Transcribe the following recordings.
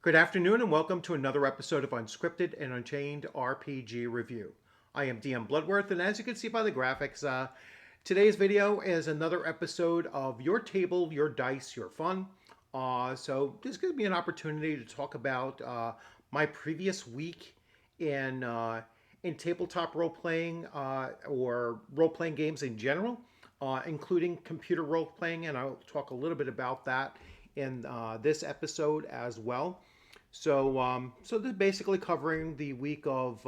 Good afternoon and welcome to another episode of Unscripted and Unchained RPG Review. I am DM Bloodworth, and as you can see by the graphics, today's video is another episode of Your Table, Your Dice, Your Fun. So this is going to be an opportunity to talk about my previous week in tabletop role playing or role playing games in general, including computer role playing, and I'll talk a little bit about that in this episode as well. So this is basically covering the week of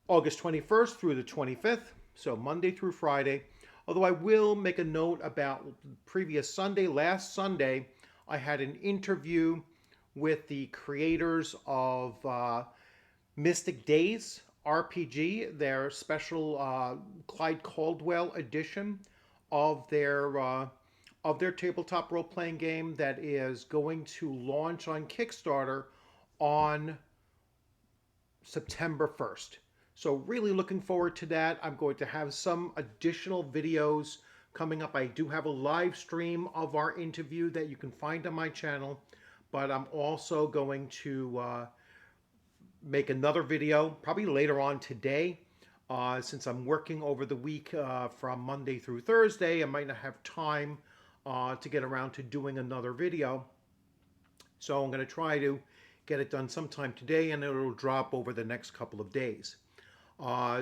August 21st through the 25th, so Monday through Friday. Although I will make a note about previous Sunday. Last Sunday, I had an interview with the creators of Mystic Days RPG, their special Clyde Caldwell edition of their tabletop role playing game that is going to launch on Kickstarter on September 1st. So, really looking forward to that. I'm going to have some additional videos coming up. I do have a live stream of our interview that you can find on my channel, but I'm also going to make another video probably later on today. Since I'm working over the week from Monday through Thursday, I might not have time to get around to doing another video. So I'm going to try to get it done sometime today, and it'll drop over the next couple of days.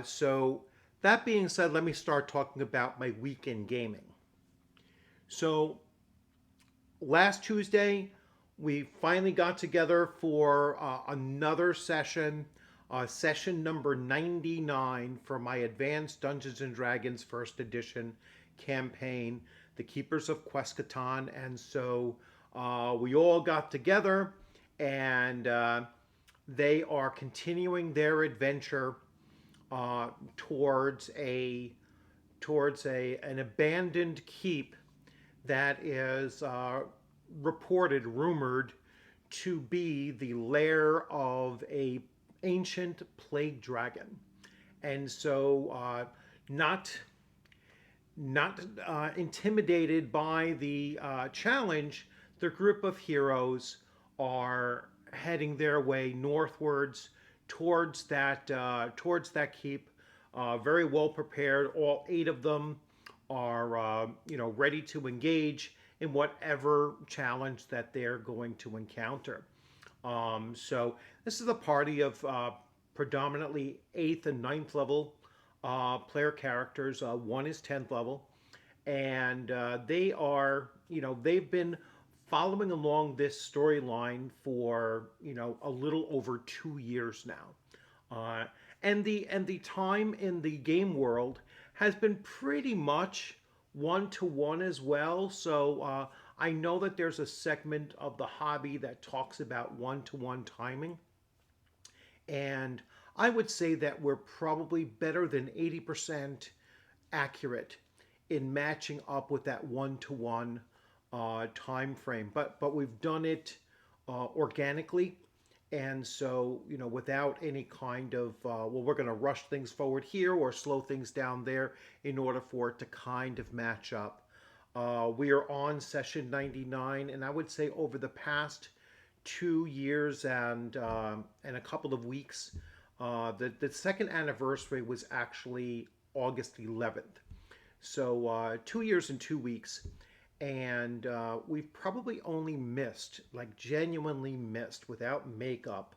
So that being said, let me start talking about my week in gaming. So last Tuesday, we finally got together for another session, session number 99 for my Advanced Dungeons and Dragons First Edition campaign, The Keepers of Queskatan. And so we all got together, and they are continuing their adventure towards an abandoned keep that is rumored to be the lair of a ancient plague dragon. And so not intimidated by the challenge, the group of heroes are heading their way northwards towards that keep. Very well prepared. All 8 of them are ready to engage in whatever challenge that they're going to encounter. So this is a party of predominantly 8th and 9th level player characters. One is 10th level, and they've been following along this storyline for a little over 2 years now, and the time in the game world has been pretty much one to one as well. So I know that there's a segment of the hobby that talks about one to one timing, and I would say that we're probably better than 80% accurate in matching up with that one-to-one time frame. But we've done it organically, and so without any kind of we're going to rush things forward here or slow things down there in order for it to kind of match up. We are on session 99, and I would say over the past 2 years and a couple of weeks, the second anniversary was actually August 11th. So 2 years and 2 weeks, and we've probably only missed, like genuinely missed, without makeup,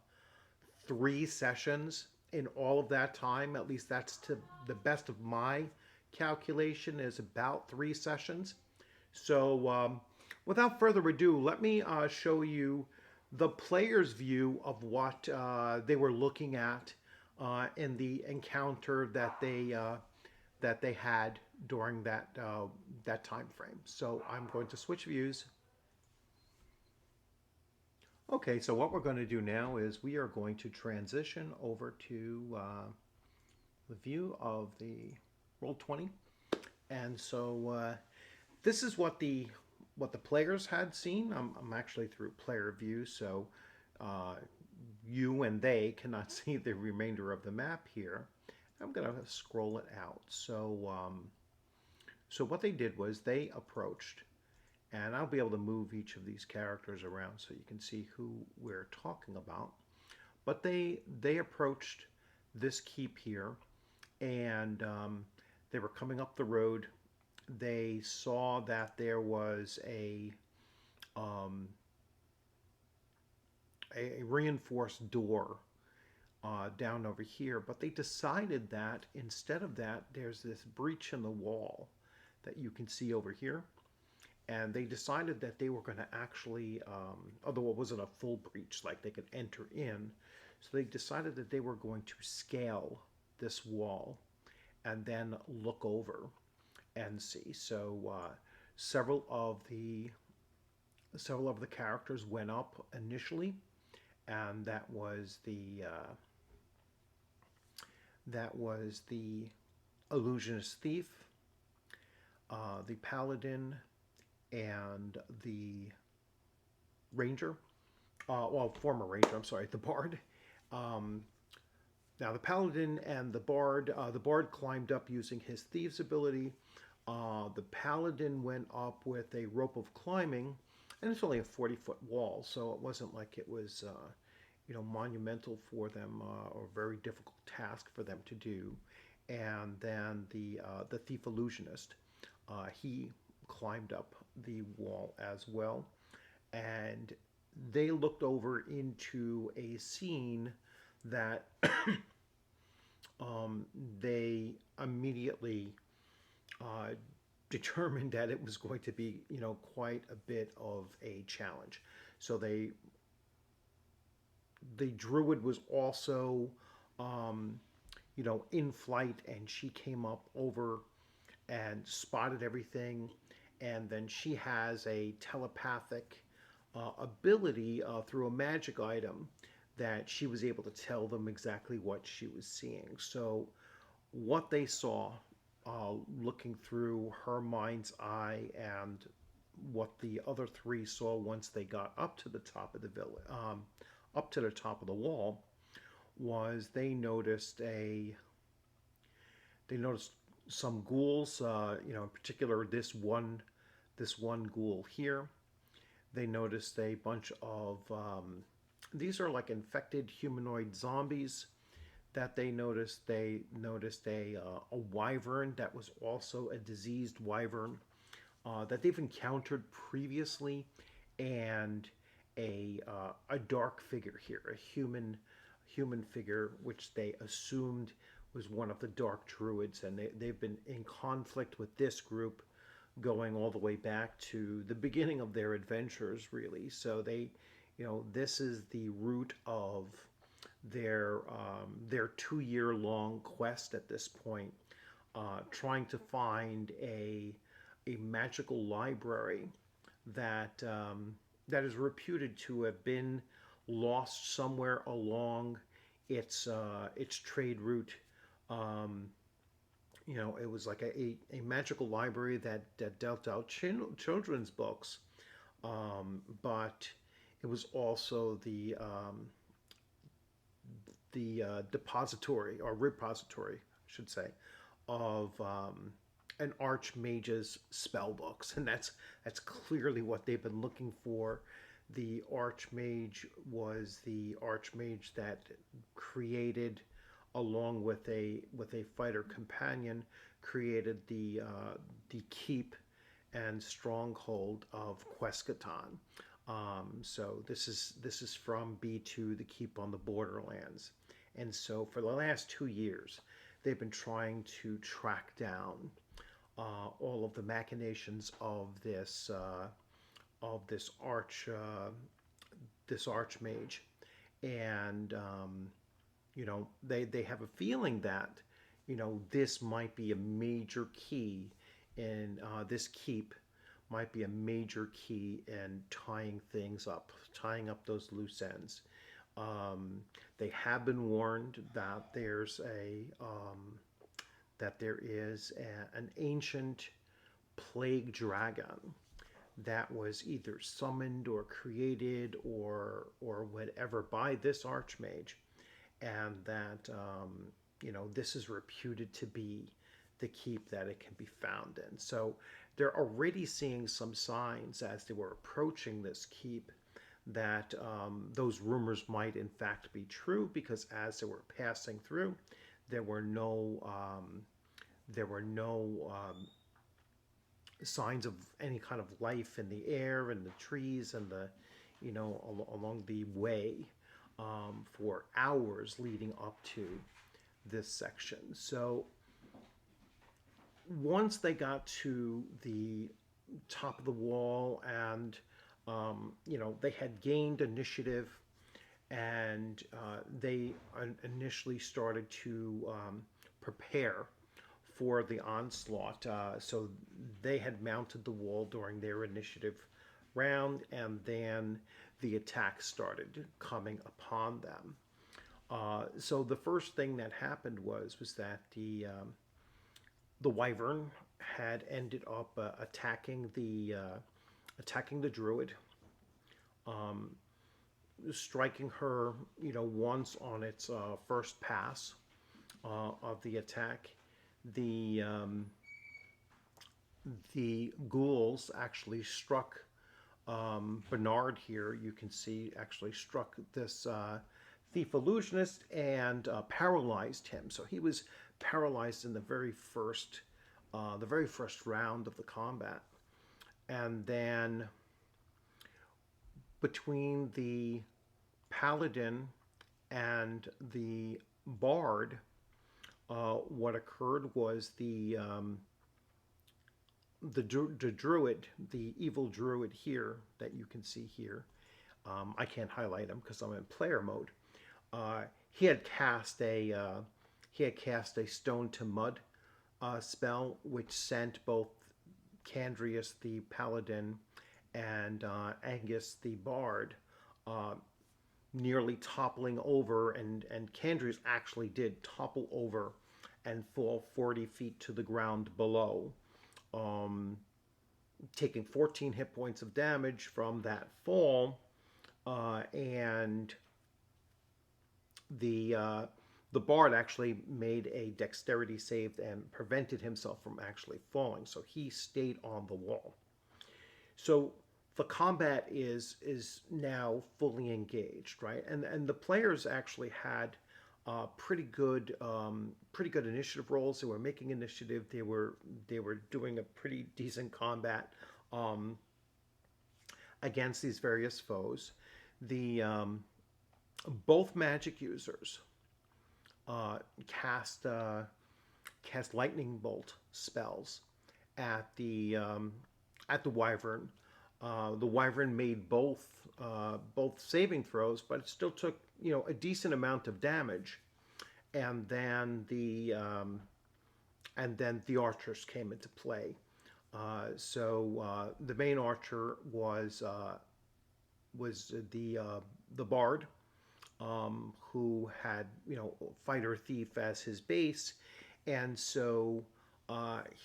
3 sessions in all of that time. At least that's to the best of my calculation, is about 3 sessions. So without further ado, let me show you the player's view of what they were looking at in the encounter that they had during that time frame. So I'm going to switch views. Okay, so what we're going to do now is we are going to transition over to the view of the Roll20, and so this is what the players had seen. I'm actually through player view, so you and they cannot see the remainder of the map here. I'm going to scroll it out. So what they did was they approached, And I'll be able to move each of these characters around so you can see who we're talking about. But they approached this keep here, and they were coming up the road. They saw that there was um, a reinforced door down over here, but they decided that instead of that, there's this breach in the wall that you can see over here. And they decided that they were going to actually, although it wasn't a full breach, like they could enter in, so they decided that they were going to scale this wall and then look over and see. So several of the several of the characters went up initially, and that was the illusionist thief, the paladin, and the ranger. Well, former ranger. I'm sorry, the bard. Um, Now, the paladin and the bard climbed up using his thieves ability. The paladin went up with a rope of climbing, and it's only a 40-foot wall, so it wasn't like it was, monumental for them or a very difficult task for them to do. And then the thief illusionist, he climbed up the wall as well, and they looked over into a scene that they immediately uh, determined that it was going to be, quite a bit of a challenge. So the druid was also, um, in flight, and she came up over and spotted everything. And then she has a telepathic ability through a magic item that she was able to tell them exactly what she was seeing. So, what they saw, looking through her mind's eye, and what the other three saw once they got up to the top of the village, up to the top of the wall, was they noticed some ghouls. In particular, this one ghoul here. They noticed a bunch of these are like infected humanoid zombies that they noticed. They noticed a wyvern that was also a diseased wyvern that they've encountered previously, and a dark figure here, a human figure, which they assumed was one of the dark druids, and they've been in conflict with this group going all the way back to the beginning of their adventures, really. So this is the root of their 2-year long quest at this point, trying to find a magical library that that is reputed to have been lost somewhere along its trade route. Um, it was like a magical library that dealt out children's books, but it was also the depository or repository, I should say, of an archmage's spell books, and that's clearly what they've been looking for. The archmage was the archmage that created, along with a fighter companion, created the keep and stronghold of Quescaton. So this is from B2, the keep on the Borderlands, and so for the last 2 years, they've been trying to track down all of the machinations of this archmage, and they have a feeling that this might be a major key in this keep might be a major key in tying up those loose ends. They have been warned that there is an ancient plague dragon that was either summoned or created or whatever by this archmage, and that this is reputed to be the keep that it can be found in. So they're already seeing some signs as they were approaching this keep that those rumors might in fact be true, because as they were passing through, there were no there were no signs of any kind of life in the air and the trees and the along the way for hours leading up to this section. So once they got to the top of the wall and they had gained initiative, and they initially started to prepare for the onslaught. So they had mounted the wall during their initiative round, and then the attack started coming upon them. So the first thing that happened was that the wyvern had ended up attacking the druid, striking her, once on its first pass of the attack. The ghouls actually struck Bernard here. You can see actually struck this thief illusionist and paralyzed him. So he was paralyzed in the very first round of the combat, and then between the paladin and the bard, what occurred was the druid, the evil druid here that you can see here. I can't highlight him because I'm in player mode. He had cast a stone to mud spell, which sent both Candrius the paladin and Angus the bard nearly toppling over, and Candrius actually did topple over and fall 40 feet to the ground below, taking 14 hit points of damage from that fall, and the bard actually made a dexterity save and prevented himself from actually falling, so he stayed on the wall. So the combat is now fully engaged, right? And the players actually had pretty good initiative rolls. They were making initiative. They were doing a pretty decent combat against these various foes. The both magic users cast lightning bolt spells at the wyvern. The wyvern made both saving throws, but it still took a decent amount of damage. And then the archers came into play. So the main archer was the bard, who had fighter thief as his base, and so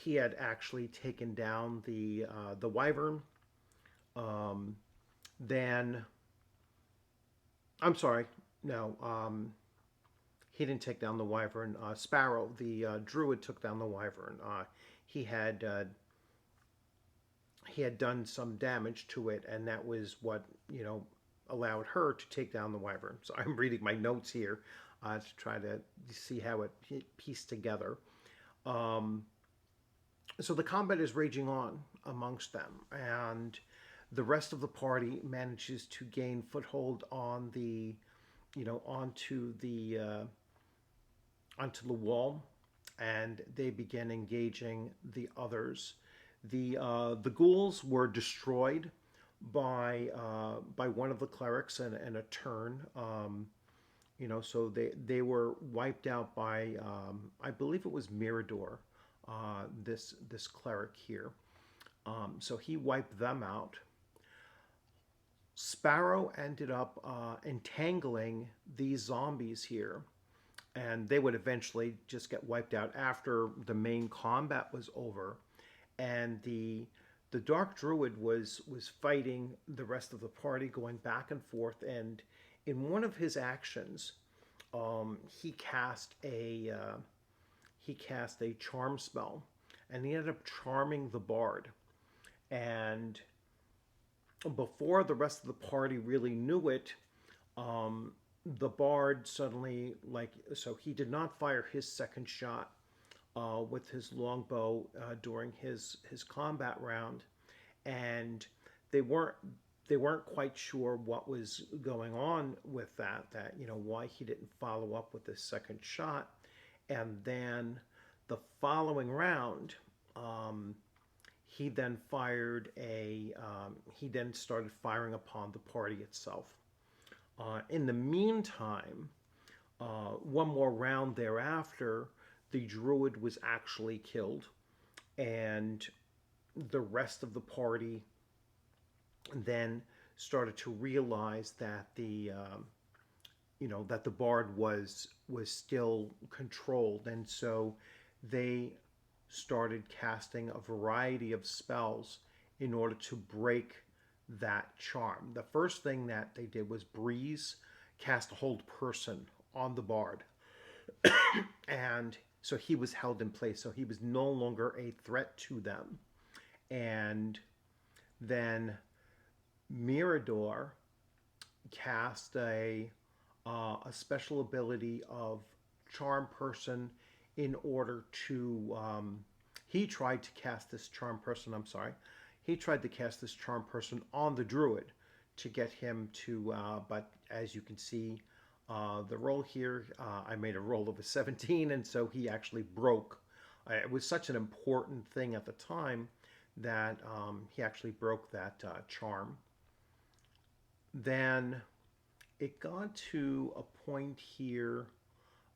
he had actually taken down the wyvern. Then, I'm sorry, no, he didn't take down the wyvern. Sparrow, the druid, took down the wyvern. He had done some damage to it, and that was what allowed her to take down the wyvern. So I'm reading my notes here to try to see how it pieced together. So the combat is raging on amongst them, and the rest of the party manages to gain foothold on the, onto the wall, and they begin engaging the others. The ghouls were destroyed by one of the clerics in a turn. So they were wiped out by I believe it was Mirador, this cleric here. So he wiped them out. Sparrow ended up entangling these zombies here, and they would eventually just get wiped out after the main combat was over. And the Dark Druid was fighting the rest of the party, going back and forth. And in one of his actions, he cast a charm spell, and he ended up charming the bard. And before the rest of the party really knew it, um, the bard suddenly, so he did not fire his second shot with his longbow during his combat round, and they weren't they weren't quite sure what was going on with that why he didn't follow up with his second shot. And then the following round, um, he then started firing upon the party itself. In the meantime, one more round thereafter, the druid was actually killed, and the rest of the party then started to realize that the bard was still controlled, and so they started casting a variety of spells in order to break that charm. The first thing that they did was Breeze cast a hold person on the bard, and so he was held in place. So he was no longer a threat to them. And then Mirador cast a special ability of charm person in order to he tried to cast this charm person I'm sorry he tried to cast this charm person on the druid to get him to but as you can see, the roll here, I made a roll of a 17, and so he actually broke. It was such an important thing at the time that he actually broke that charm. Then it got to a point here.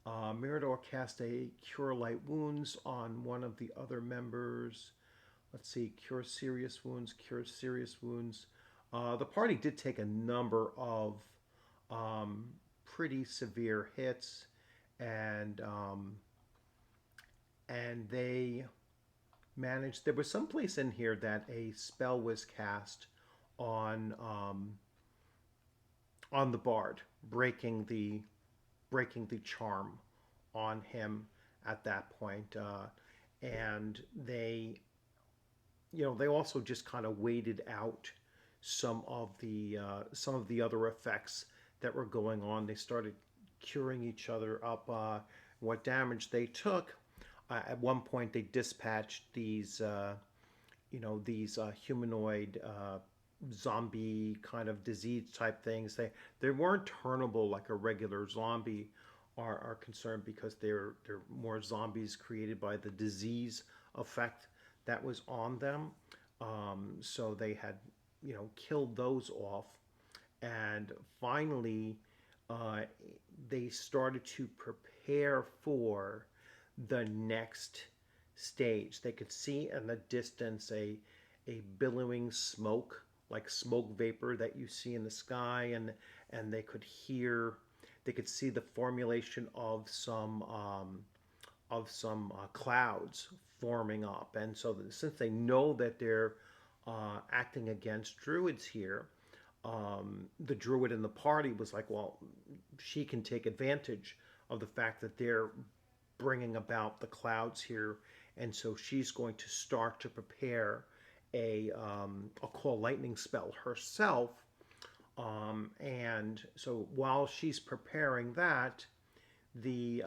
Mirador cast a Cure Light Wounds on one of the other members. Let's see, Cure Serious Wounds, Cure Serious Wounds. The party did take a number of um, pretty severe hits, and they managed. There was some place in here that a spell was cast on on the bard, breaking the charm on him at that point. And they also just kind of waited out some of the other effects that were going on. They started curing each other up. What damage they took. At one point, they dispatched these humanoid zombie kind of disease type things. They weren't turnable like a regular zombie are concerned, because they're more zombies created by the disease effect that was on them. So they had killed those off, and finally uh, they started to prepare for the next stage. They could see in the distance a billowing smoke, like smoke vapor that you see in the sky, and they could see the formulation of some clouds forming up. And so since they know that they're acting against druids here, the druid in the party was like, well, she can take advantage of the fact that they're bringing about the clouds here, and so she's going to start to prepare a call lightning spell herself. And so while she's preparing that, the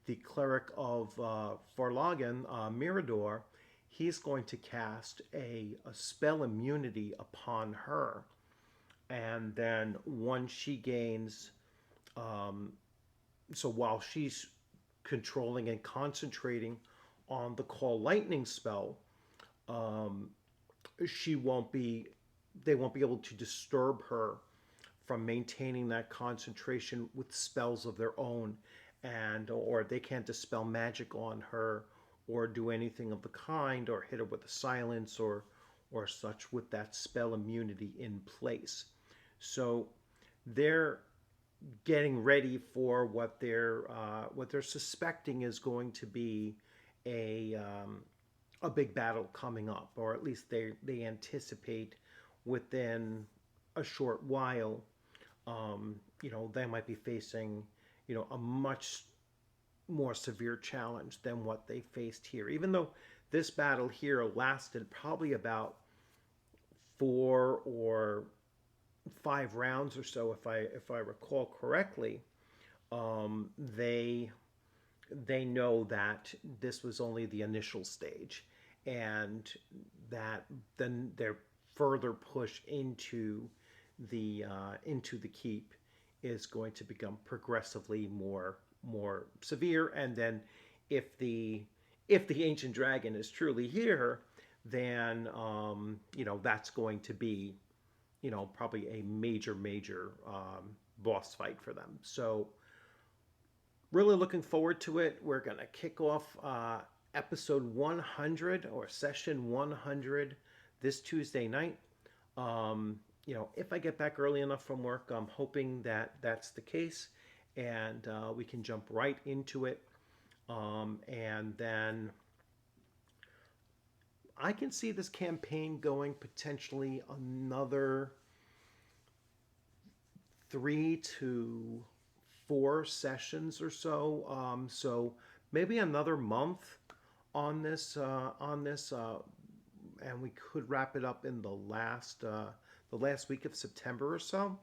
the cleric of Forlagen, Mirador, he's going to cast a spell immunity upon her. And then once she gains, um, so while she's controlling and concentrating on the call lightning spell, um, she won't be, they won't be able to disturb her from maintaining that concentration with spells of their own, and or they can't dispel magic on her or do anything of the kind, or hit her with a silence or such with that spell immunity in place. So they're getting ready for what they're suspecting is going to be a a big battle coming up, or at least they anticipate within a short while. They might be facing a much more severe challenge than what they faced here. Even though this battle here lasted probably about 4 or 5 rounds or so, if I recall correctly. They know that this was only the initial stage, and that then their further push into the keep is going to become progressively more severe. And then if the if the ancient dragon is truly here, then that's going to be probably a major boss fight for them. So really looking forward to it. We're going to kick off episode 100 or session 100 this Tuesday night. If I get back early enough from work, I'm hoping that that's the case, and we can jump right into it. And then I can see this campaign going potentially another 3 to 4 sessions or so. So maybe another month on this, and we could wrap it up in the last week of September or so.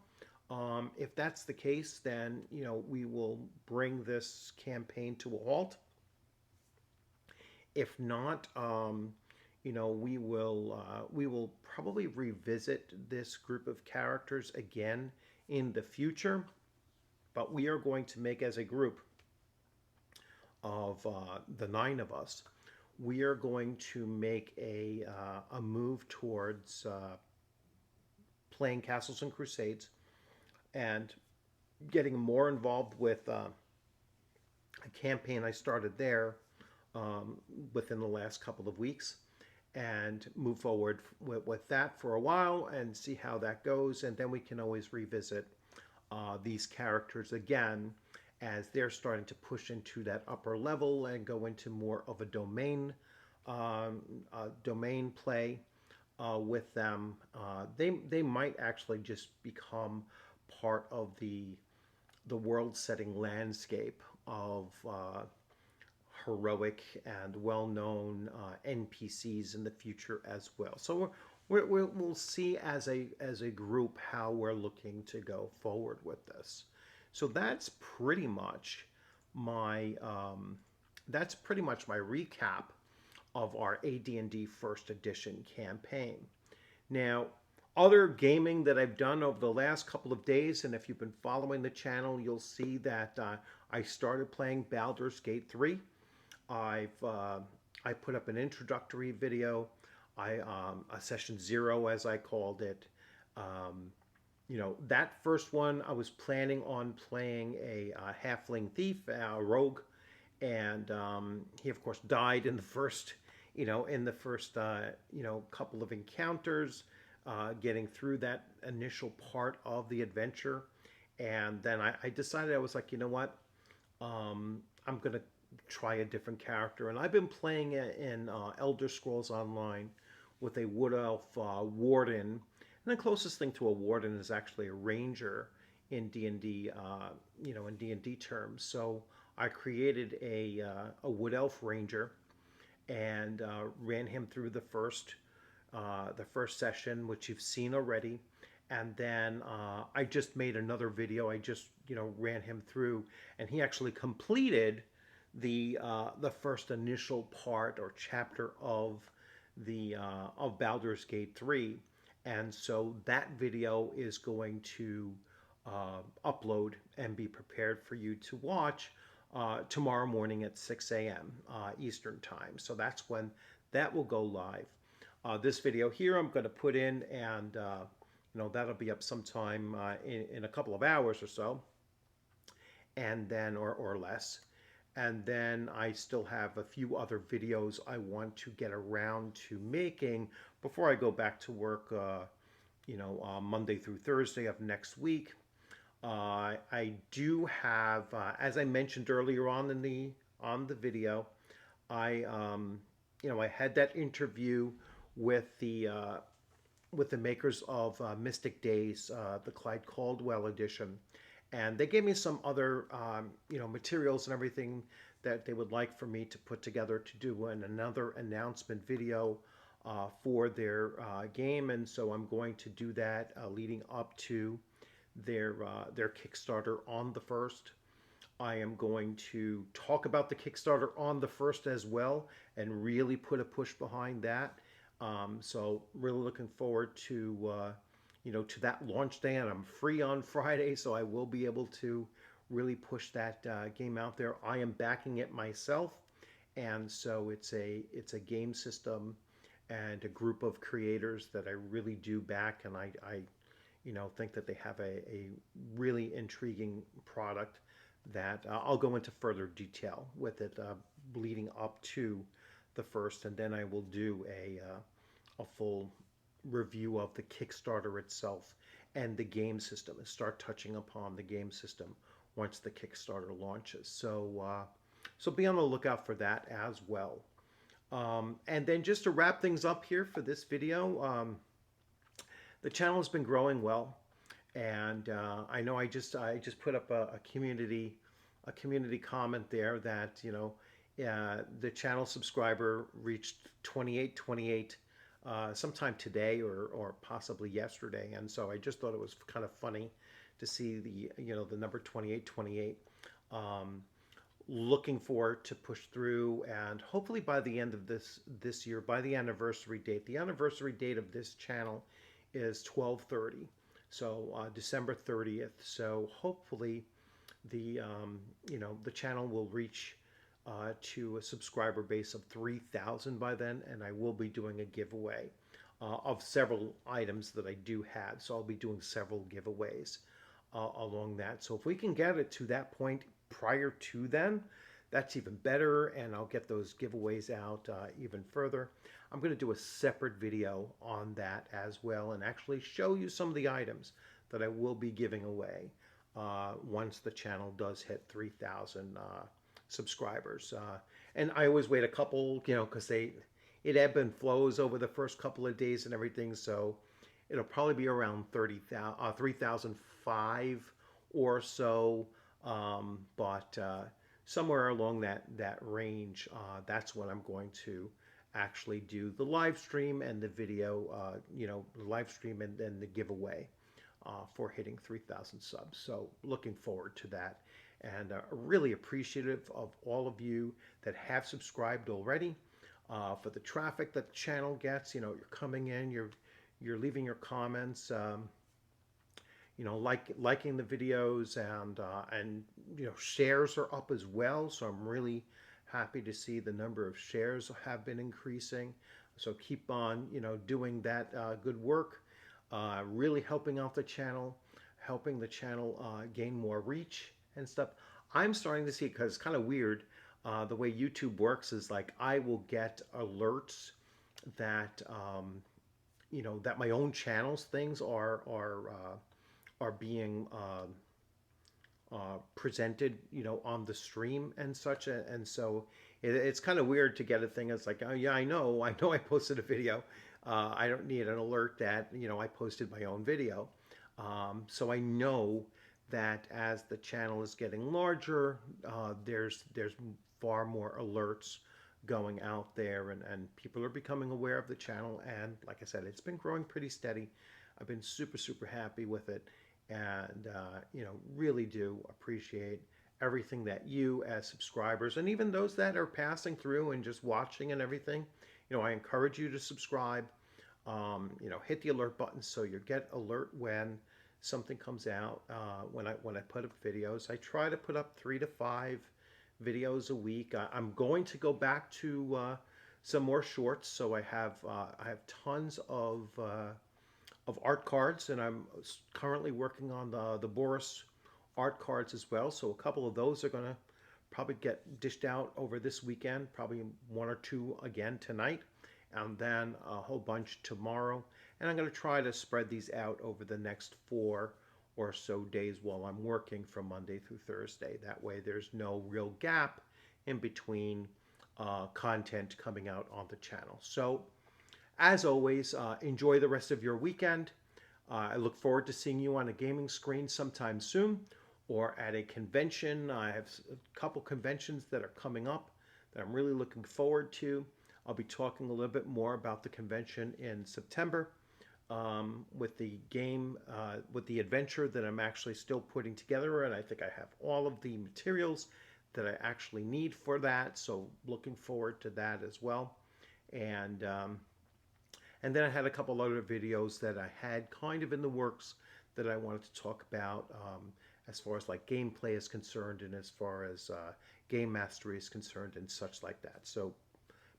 If that's the case, then we will bring this campaign to a halt. If not, we will probably revisit this group of characters again in the future. But we are going to make, as a group of the 9 of us, we are going to make a move towards playing Castles and Crusades and getting more involved with a campaign I started there within the last couple of weeks, and move forward with that for a while and see how that goes. And then we can always revisit these characters again as they're starting to push into that upper level and go into more of a domain play with them. They might actually just become part of the world-setting landscape of heroic and well-known NPCs in the future as well. So we'll see as a group how we're looking to go forward with this. So that's pretty much my recap of our AD&D First Edition campaign. Now, other gaming that I've done over the last couple of days, and if you've been following the channel, you'll see that I started playing Baldur's Gate 3. I put up an introductory video, a session 0 as I called it. That first one I was planning on playing a halfling thief, a rogue, and he of course died in the first couple of encounters, getting through that initial part of the adventure. And then I decided, I was like, you know what, I'm gonna try a different character. And I've been playing in Elder Scrolls Online with a wood elf warden, and the closest thing to a warden is actually a ranger in D&D, in D&D terms. So I created a wood elf ranger and ran him through the first session, which you've seen already. And then I just made another video. I just ran him through, and he actually completed the first initial part or chapter of Baldur's Gate 3. And so that video is going to upload and be prepared for you to watch tomorrow morning at 6 a.m. Eastern time. So that's when that will go live. This video here I'm going to put in, and that'll be up sometime in a couple of hours or so, and then or less. And then I still have a few other videos I want to get around to making before I go back to work, Monday through Thursday of next week. I do have, as I mentioned earlier on in the video, I had that interview with the makers of Mystic Days, the Clyde Caldwell edition. And they gave me some other, materials and everything that they would like for me to put together to do another announcement video for their game, and so I'm going to do that leading up to their Kickstarter on the 1st. I am going to talk about the Kickstarter on the 1st as well and really put a push behind that. So really looking forward to to that launch day, and I'm free on Friday, so I will be able to really push that game out there. I am backing it myself, and so it's a game system and a group of creators that I really do back, and I think that they have a really intriguing product that I'll go into further detail with it leading up to the 1st, and then I will do a full review of the Kickstarter itself and the game system and start touching upon the game system once the Kickstarter launches. So be on the lookout for that as well. And then just to wrap things up here for this video, the channel has been growing well, and I know I just put up a community comment there that the channel subscriber reached 2828 sometime today or possibly yesterday, and so I just thought it was kind of funny to see the number 2828. Looking forward to push through, and hopefully by the end of this year, by the anniversary date of this channel is 12/30, so December 30th. So hopefully the the channel will reach to a subscriber base of 3,000 by then, and I will be doing a giveaway of several items that I do have. So I'll be doing several giveaways along that. So if we can get it to that point prior to then, that's even better, and I'll get those giveaways out even further. I'm going to do a separate video on that as well and actually show you some of the items that I will be giving away once the channel does hit 3,000 subscribers. And I always wait a couple, because it ebb and flows over the first couple of days and everything, so it'll probably be around 3,005 or so, but somewhere along that range, that's when I'm going to actually do the live stream and the video, the live stream and then the giveaway for hitting 3,000 subs. So looking forward to that, and really appreciative of all of you that have subscribed already, for the traffic that the channel gets. You're coming in, you're leaving your comments, liking the videos, and shares are up as well. So I'm really happy to see the number of shares have been increasing. So keep on doing that good work, really helping out the channel, helping the channel gain more reach and stuff. I'm starting to see, because it's kind of weird, the way YouTube works is like I will get alerts that that my own channel's things are being presented, on the stream and such, and so it's kind of weird to get a thing. It's like, oh yeah, I know I posted a video. I don't need an alert that I posted my own video. So I know that as the channel is getting larger, there's far more alerts going out there, and people are becoming aware of the channel. And like I said, it's been growing pretty steady. I've been super happy with it, and really do appreciate everything that you as subscribers, and even those that are passing through and just watching and everything, I encourage you to subscribe. Hit the alert button so you get alert when something comes out. When I put up videos, I try to put up 3 to 5 videos a week. I'm going to go back to some more shorts. So I have tons of art cards, and I'm currently working on the Boris art cards as well. So a couple of those are going to probably get dished out over this weekend, probably 1 or 2 again tonight, and then a whole bunch tomorrow. And I'm going to try to spread these out over the next 4 or so days while I'm working from Monday through Thursday. That way there's no real gap in between content coming out on the channel. So as always, enjoy the rest of your weekend. I look forward to seeing you on a gaming screen sometime soon, or at a convention. I have a couple conventions that are coming up that I'm really looking forward to. I'll be talking a little bit more about the convention in September with the game, with the adventure that I'm actually still putting together. And I think I have all of the materials that I actually need for that. So looking forward to that as well. And and then I had a couple other videos that I had kind of in the works that I wanted to talk about as far as like gameplay is concerned and as far as game mastery is concerned and such like that. So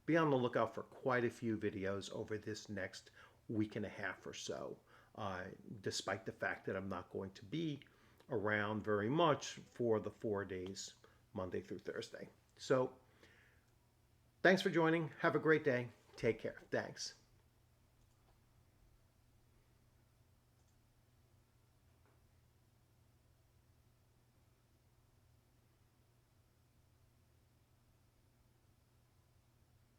be on the lookout for quite a few videos over this next week and a half or so, despite the fact that I'm not going to be around very much for the 4 days, Monday through Thursday. So thanks for joining. Have a great day. Take care. Thanks.